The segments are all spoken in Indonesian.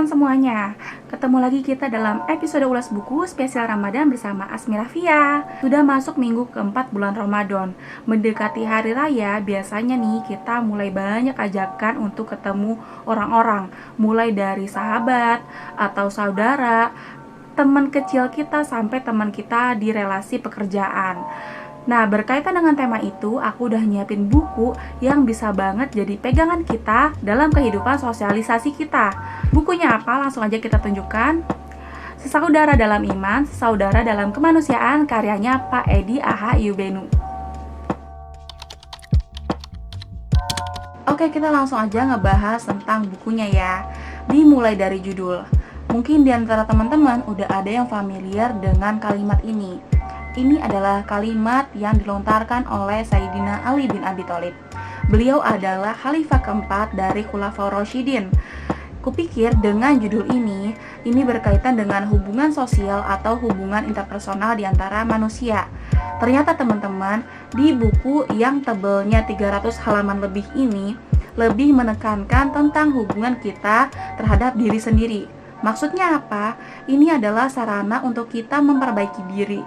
teman-teman semuanya. Ketemu lagi kita dalam episode ulas buku spesial Ramadan bersama Asmi Rafia. Sudah masuk minggu keempat bulan Ramadan. Mendekati hari raya, biasanya nih kita mulai banyak ajakan untuk ketemu orang-orang. Mulai dari sahabat atau saudara, teman kecil kita sampai teman kita di relasi pekerjaan. Nah, berkaitan dengan tema itu, aku udah nyiapin buku yang bisa banget jadi pegangan kita dalam kehidupan sosialisasi kita. Bukunya apa? Langsung aja kita tunjukkan. Sesaudara dalam Iman, Sesaudara dalam Kemanusiaan, karyanya Pak Edi A.H. Yubenu. Oke, kita langsung aja ngebahas tentang bukunya ya. Dimulai dari judul. Mungkin di antara teman-teman udah ada yang familiar dengan kalimat ini. Ini adalah kalimat yang dilontarkan oleh Sayyidina Ali bin Abi Thalib. Beliau adalah khalifah keempat dari Khulafaur Rasyidin. Kupikir dengan judul ini berkaitan dengan hubungan sosial atau hubungan interpersonal di antara manusia. Ternyata teman-teman, di buku yang tebelnya 300 halaman lebih ini, lebih menekankan tentang hubungan kita terhadap diri sendiri. Maksudnya apa? Ini adalah sarana untuk kita memperbaiki diri.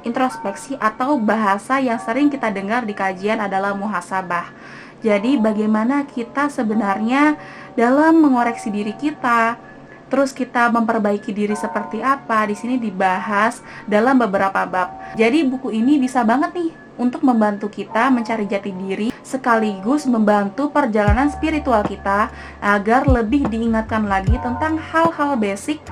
Introspeksi atau bahasa yang sering kita dengar di kajian adalah muhasabah. Jadi bagaimana kita sebenarnya dalam mengoreksi diri kita, terus kita memperbaiki diri seperti apa, di sini dibahas dalam beberapa bab. Jadi buku ini bisa banget nih untuk membantu kita mencari jati diri, sekaligus membantu perjalanan spiritual kita agar lebih diingatkan lagi tentang hal-hal basic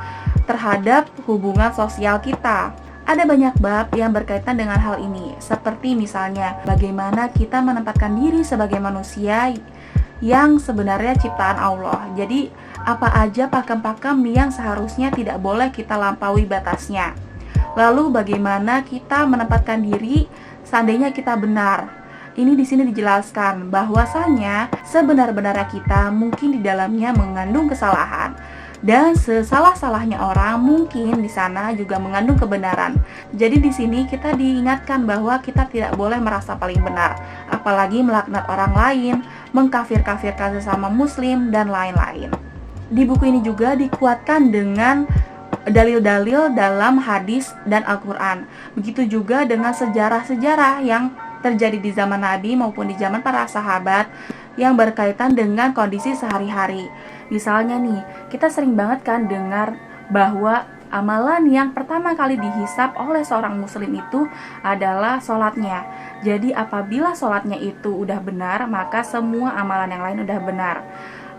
terhadap hubungan sosial kita. Ada banyak bab yang berkaitan dengan hal ini, seperti misalnya bagaimana kita menempatkan diri sebagai manusia yang sebenarnya ciptaan Allah. Jadi apa aja pakem-pakem yang seharusnya tidak boleh kita lampaui batasnya. Lalu bagaimana kita menempatkan diri seandainya kita benar. Ini di sini dijelaskan bahwasanya sebenar-benarnya kita mungkin di dalamnya mengandung kesalahan. Dan sesalah-salahnya orang mungkin di sana juga mengandung kebenaran. Jadi di sini kita diingatkan bahwa kita tidak boleh merasa paling benar, apalagi melaknat orang lain, mengkafir-kafirkan sesama muslim, dan lain-lain. Di buku ini juga dikuatkan dengan dalil-dalil dalam hadis dan Al-Quran. Begitu juga dengan sejarah-sejarah yang terjadi di zaman Nabi maupun di zaman para sahabat yang berkaitan dengan kondisi sehari-hari. Misalnya nih, kita sering banget kan dengar bahwa amalan yang pertama kali dihisap oleh seorang muslim itu adalah sholatnya. Jadi apabila sholatnya itu udah benar, maka semua amalan yang lain udah benar.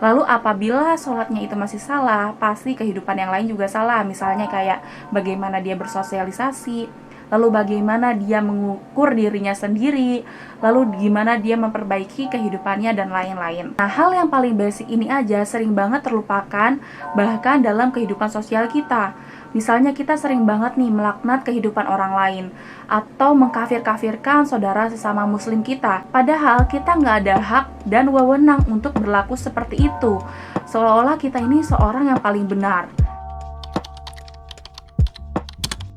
Lalu apabila sholatnya itu masih salah, pasti kehidupan yang lain juga salah. Misalnya kayak bagaimana dia bersosialisasi, lalu bagaimana dia mengukur dirinya sendiri, lalu gimana dia memperbaiki kehidupannya, dan lain-lain. Nah, hal yang paling basic ini aja sering banget terlupakan bahkan dalam kehidupan sosial kita. Misalnya kita sering banget nih melaknat kehidupan orang lain atau mengkafir-kafirkan saudara sesama muslim kita. Padahal kita nggak ada hak dan wewenang untuk berlaku seperti itu. Seolah-olah kita ini seorang yang paling benar.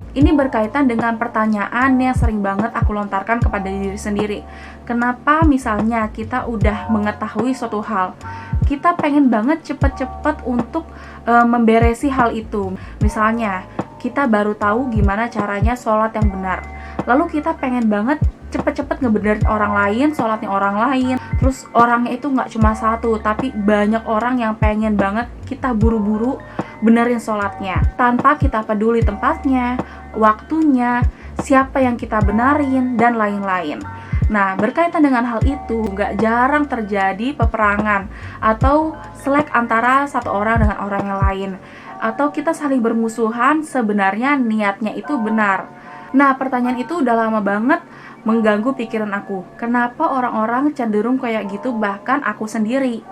Ini berkaitan dengan pertanyaan yang sering banget aku lontarkan kepada diri sendiri. Kenapa misalnya kita udah mengetahui suatu hal, kita pengen banget cepet-cepet untuk memberesi hal itu. Misalnya, kita baru tahu gimana caranya sholat yang benar. Lalu kita pengen banget cepet-cepet ngebenerin orang lain, sholatnya orang lain. Terus orangnya itu nggak cuma satu, tapi banyak orang yang pengen banget kita buru-buru benerin sholatnya, tanpa kita peduli tempatnya, waktunya, siapa yang kita benarin, dan lain-lain. Nah, berkaitan dengan hal itu, nggak jarang terjadi peperangan atau selek antara satu orang dengan orang yang lain, atau kita saling bermusuhan sebenarnya niatnya itu benar. Nah, pertanyaan itu udah lama banget mengganggu pikiran aku. Kenapa orang-orang cenderung kayak gitu, bahkan aku sendiri?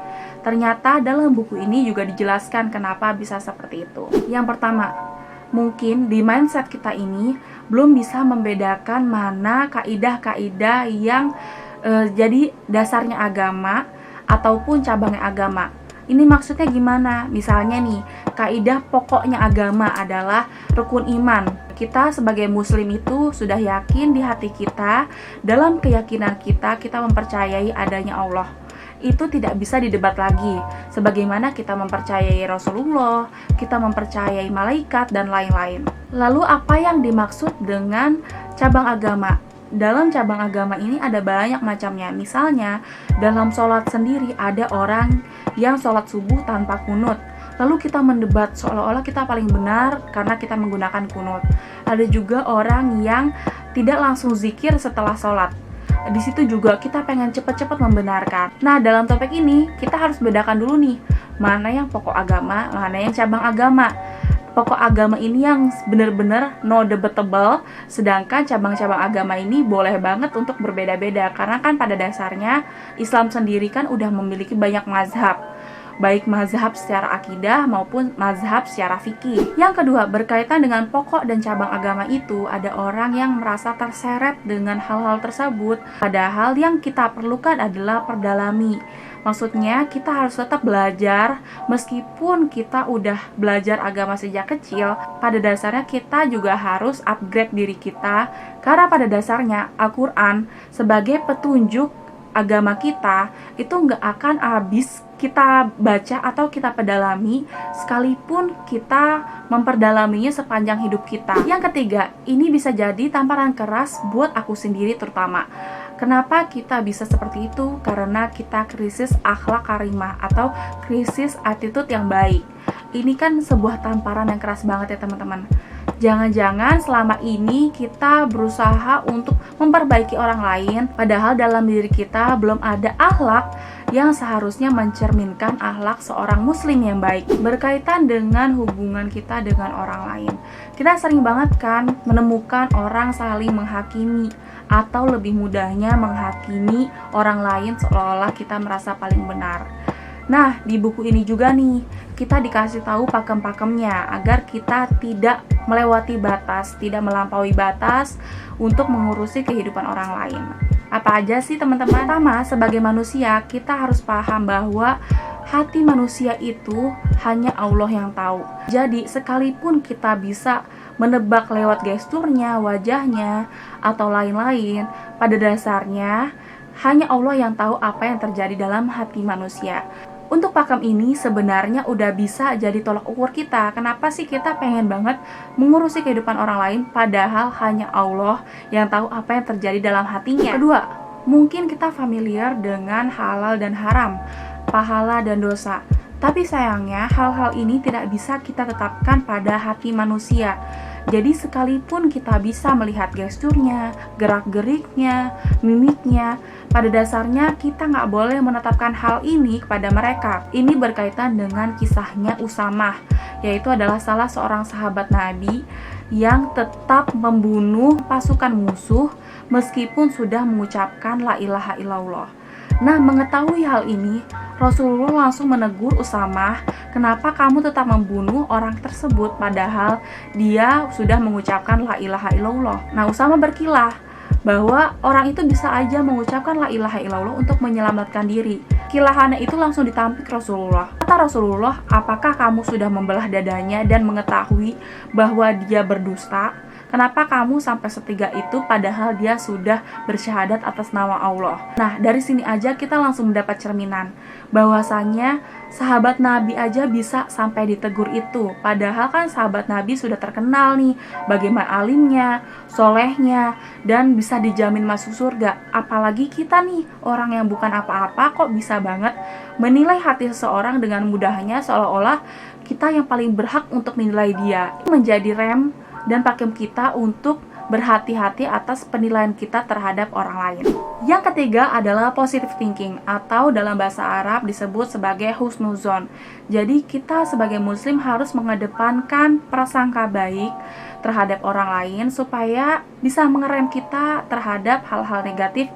Ternyata dalam buku ini juga dijelaskan kenapa bisa seperti itu. Yang pertama, mungkin di mindset kita ini belum bisa membedakan mana kaidah-kaidah yang jadi dasarnya agama ataupun cabangnya agama. Ini maksudnya gimana? Misalnya nih, kaidah pokoknya agama adalah rukun iman. Kita sebagai muslim itu sudah yakin di hati kita, dalam keyakinan kita, kita mempercayai adanya Allah. itu tidak bisa didebat lagi. Sebagaimana kita mempercayai Rasulullah, kita mempercayai malaikat, dan lain-lain. Lalu apa yang dimaksud dengan cabang agama? Dalam cabang agama ini ada banyak macamnya. Misalnya, dalam sholat sendiri ada orang yang sholat subuh tanpa kunut. Lalu kita mendebat seolah-olah kita paling benar karena kita menggunakan kunut. Ada juga orang yang tidak langsung zikir setelah sholat. Di situ juga kita pengen cepat-cepat membenarkan. Nah, dalam topik ini kita harus bedakan dulu nih, mana yang pokok agama, mana yang cabang agama. Pokok agama ini yang benar-benar no debatable, sedangkan cabang-cabang agama ini boleh banget untuk berbeda-beda. Karena kan pada dasarnya Islam sendiri kan udah memiliki banyak mazhab, baik mazhab secara akidah maupun mazhab secara fikih. Yang kedua, berkaitan dengan pokok dan cabang agama itu, ada orang yang merasa terseret dengan hal-hal tersebut, padahal yang kita perlukan adalah perdalami. Maksudnya kita harus tetap belajar, meskipun kita udah belajar agama sejak kecil, pada dasarnya kita juga harus upgrade diri kita, karena pada dasarnya Al-Quran sebagai petunjuk agama kita itu nggak akan habis kita baca atau kita pedalami, sekalipun kita memperdalaminya sepanjang hidup kita. Yang ketiga, ini bisa jadi tamparan keras buat aku sendiri terutama. Kenapa kita bisa seperti itu? Karena kita krisis akhlak karimah atau krisis attitude yang baik. Ini kan sebuah tamparan yang keras banget ya teman-teman. Jangan-jangan selama ini kita berusaha untuk memperbaiki orang lain, padahal dalam diri kita belum ada akhlak yang seharusnya mencerminkan akhlak seorang muslim yang baik. Berkaitan dengan hubungan kita dengan orang lain, kita sering banget kan menemukan orang saling menghakimi, atau lebih mudahnya menghakimi orang lain seolah-olah kita merasa paling benar. Nah, di buku ini juga nih, kita dikasih tahu pakem-pakemnya agar kita tidak melewati batas, tidak melampaui batas untuk mengurusi kehidupan orang lain. Apa aja sih teman-teman? Pertama, sebagai manusia, kita harus paham bahwa hati manusia itu hanya Allah yang tahu. Jadi, sekalipun kita bisa menebak lewat gesturnya, wajahnya, atau lain-lain, pada dasarnya hanya Allah yang tahu apa yang terjadi dalam hati manusia. Untuk pakem ini sebenarnya udah bisa jadi tolak ukur kita. Kenapa sih kita pengen banget mengurusi kehidupan orang lain, padahal hanya Allah yang tahu apa yang terjadi dalam hatinya. Kedua, mungkin kita familiar dengan halal dan haram, pahala dan dosa. Tapi sayangnya hal-hal ini tidak bisa kita tetapkan pada hati manusia. Jadi sekalipun kita bisa melihat gesturnya, gerak-geriknya, mimiknya, pada dasarnya kita nggak boleh menetapkan hal ini kepada mereka. Ini berkaitan dengan kisahnya Usamah, yaitu adalah salah seorang sahabat Nabi yang tetap membunuh pasukan musuh meskipun sudah mengucapkan la ilaha illallah. Nah, mengetahui hal ini, Rasulullah langsung menegur Usamah, kenapa kamu tetap membunuh orang tersebut padahal dia sudah mengucapkan la ilaha illallah. Nah, Usamah berkilah bahwa orang itu bisa aja mengucapkan la ilaha illallah untuk menyelamatkan diri. Kilahannya itu langsung ditampik Rasulullah. Kata Rasulullah, apakah kamu sudah membelah dadanya dan mengetahui bahwa dia berdusta? Kenapa kamu sampai setiga itu padahal dia sudah bersyahadat atas nama Allah? Nah, dari sini aja kita langsung mendapat cerminan bahwasannya sahabat Nabi aja bisa sampai ditegur itu. Padahal kan sahabat Nabi sudah terkenal nih bagaimana alimnya, solehnya, dan bisa dijamin masuk surga. Apalagi kita nih, orang yang bukan apa-apa kok bisa banget menilai hati seseorang dengan mudahnya seolah-olah kita yang paling berhak untuk menilai dia. Menjadi rem dan pakem kita untuk berhati-hati atas penilaian kita terhadap orang lain. Yang ketiga adalah positive thinking, atau dalam bahasa Arab disebut sebagai husnuzon. Jadi kita sebagai muslim harus mengedepankan prasangka baik terhadap orang lain supaya bisa mengerem kita terhadap hal-hal negatif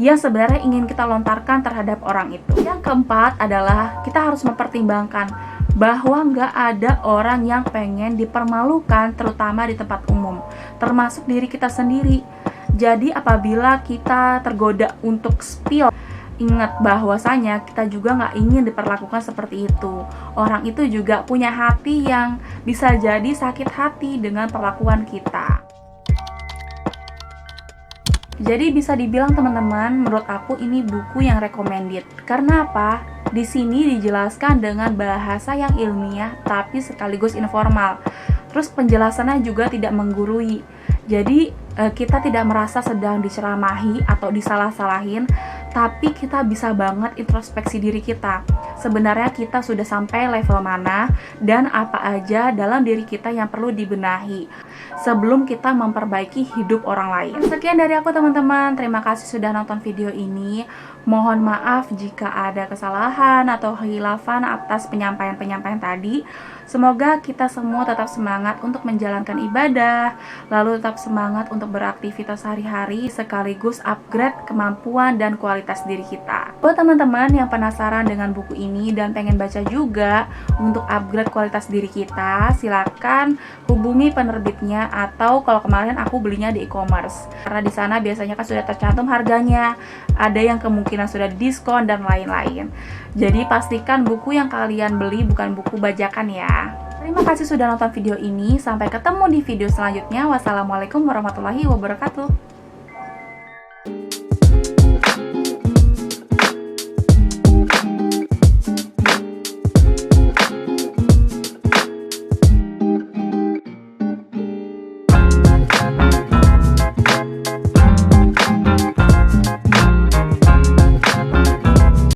yang sebenarnya ingin kita lontarkan terhadap orang itu. Yang keempat adalah kita harus mempertimbangkan bahwa nggak ada orang yang pengen dipermalukan, terutama di tempat umum, termasuk diri kita sendiri. Jadi apabila kita tergoda untuk spill, ingat bahwasanya kita juga nggak ingin diperlakukan seperti itu. Orang itu juga punya hati yang bisa jadi sakit hati dengan perlakuan kita. Jadi bisa dibilang teman-teman, menurut aku ini buku yang recommended. Karena apa? Di sini dijelaskan dengan bahasa yang ilmiah tapi sekaligus informal. Terus penjelasannya juga tidak menggurui. Jadi kita tidak merasa sedang diceramahi atau disalah-salahin, tapi kita bisa banget introspeksi diri kita. Sebenarnya kita sudah sampai level mana dan apa aja dalam diri kita yang perlu dibenahi sebelum kita memperbaiki hidup orang lain. Sekian dari aku teman-teman, terima kasih sudah nonton video ini. Mohon maaf jika ada kesalahan atau khilafan atas penyampaian-penyampaian tadi. Semoga kita semua tetap semangat untuk menjalankan ibadah, lalu tetap semangat untuk beraktivitas sehari-hari sekaligus upgrade kemampuan dan kualitas diri kita. Buat teman-teman yang penasaran dengan buku ini dan pengen baca juga untuk upgrade kualitas diri kita, silakan hubungi penerbitnya atau kalau kemarin aku belinya di e-commerce. Karena di sana biasanya kan sudah tercantum harganya, ada yang kemungkinan sudah diskon dan lain-lain. Jadi pastikan buku yang kalian beli bukan buku bajakan ya. Terima kasih sudah nonton video ini. Sampai ketemu di video selanjutnya. Wassalamualaikum warahmatullahi wabarakatuh.